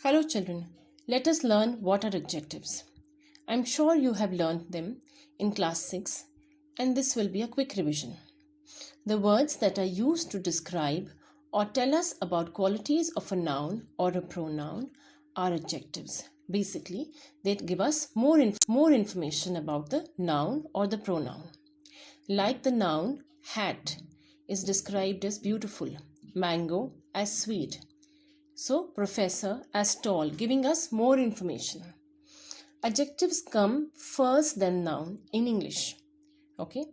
Hello children, let us learn what are adjectives. I'm sure you have learned them in class 6 and this will be a quick revision. The words that are used to describe or tell us about qualities of a noun or a pronoun are adjectives. Basically, they give us more information about the noun or the pronoun. Like the noun hat is described as beautiful, mango as sweet, so, professor as tall, giving us more information. Adjectives come first then noun in English. Okay.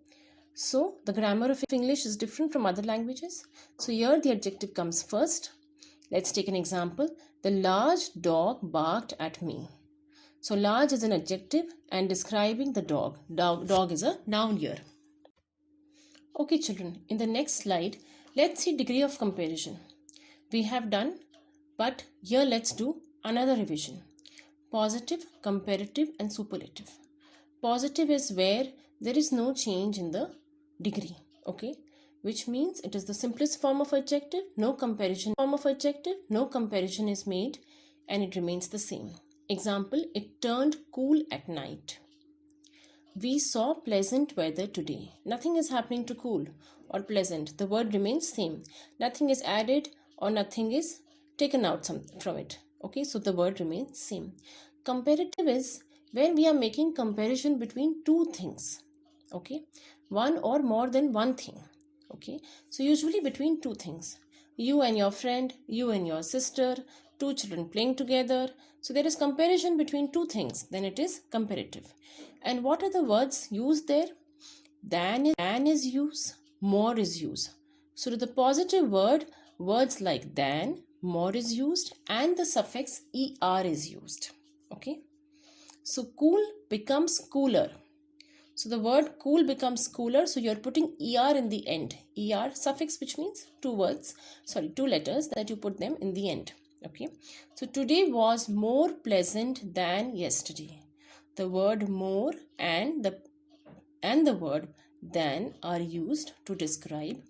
So, the grammar of English is different from other languages. So, here the adjective comes first. Let's take an example. The large dog barked at me. So, large is an adjective and describing the dog. Dog is a noun here. Okay, children, in the next slide, let's see degree of comparison. We have done, but here let's do another revision. Positive, comparative and superlative. Positive is where there is no change in the degree, okay? Which means it is the simplest form of adjective, no comparison is made and it remains the same. Example, it turned cool at night. We saw pleasant weather today. Nothing is happening to cool or pleasant. The word remains same. Nothing is added or nothing is taken out from it. Okay, so the word remains same. Comparative is where we are making comparison between two things. Okay, one or more than one thing. Okay, so usually between two things. You and your friend, you and your sister, two children playing together. So there is comparison between two things. Then it is comparative. And what are the words used there? Than is used, more is used. So to the positive word, words like than, more is used and the suffix er is used. Okay. So cool becomes cooler. So the word cool becomes cooler. So you're putting er in the end. Er suffix, which means two letters that you put them in the end. Okay. So today was more pleasant than yesterday. The word more and the word than are used to describe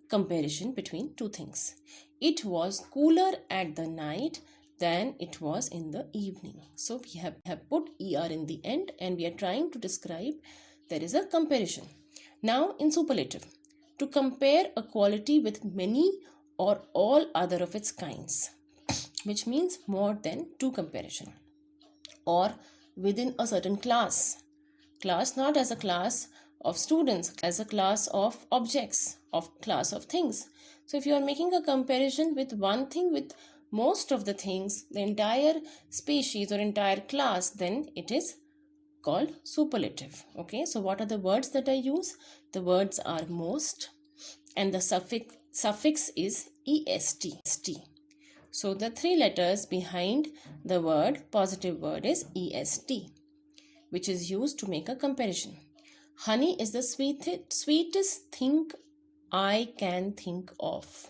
comparison between two things. It was cooler at the night than it was in the evening. So we have put er in the end and we are trying to describe there is a comparison. Now in superlative, to compare a quality with many or all other of its kinds, which means more than two comparison, or within a certain class not as a class of students, as a class of objects, of class of things. So if you are making a comparison with one thing with most of the things, the entire species or entire class, then it is called superlative. Okay, so what are the words that I use? The words are most and the suffix is est. So the three letters behind the word, positive word, is est, which is used to make a comparison. Honey is the sweetest thing I can think of.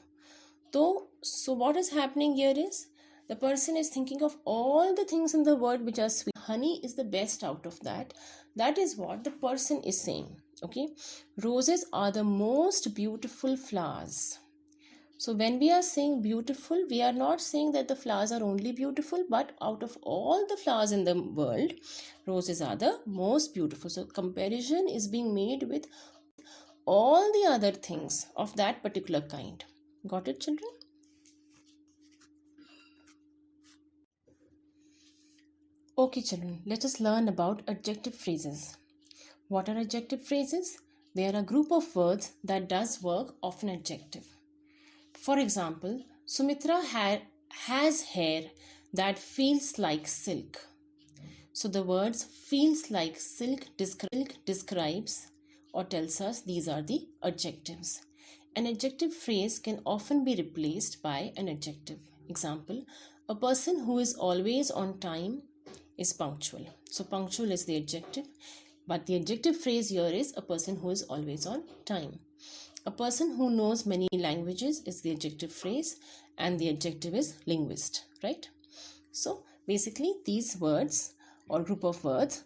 So what is happening here is the person is thinking of all the things in the word which are sweet. Honey is the best out of that. That is what the person is saying. Okay. Roses are the most beautiful flowers. So when we are saying beautiful, we are not saying that the flowers are only beautiful, but out of all the flowers in the world, roses are the most beautiful. So comparison is being made with all the other things of that particular kind. Got it, children? Okay, children, let us learn about adjective phrases. What are adjective phrases? They are a group of words that does work of an adjective. For example, Sumitra has hair that feels like silk. So the words feels like silk describes or tells us these are the adjectives. An adjective phrase can often be replaced by an adjective. Example, a person who is always on time is punctual. So punctual is the adjective, but the adjective phrase here is a person who is always on time. A person who knows many languages is the adjective phrase and the adjective is linguist, right? So basically these words or group of words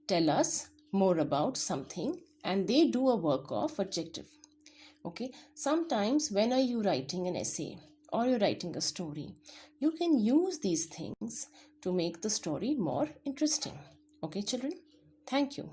tell us more about something and they do a work of adjective. Okay, sometimes when are you writing an essay or you're writing a story, you can use these things to make the story more interesting. Okay, children? Thank you.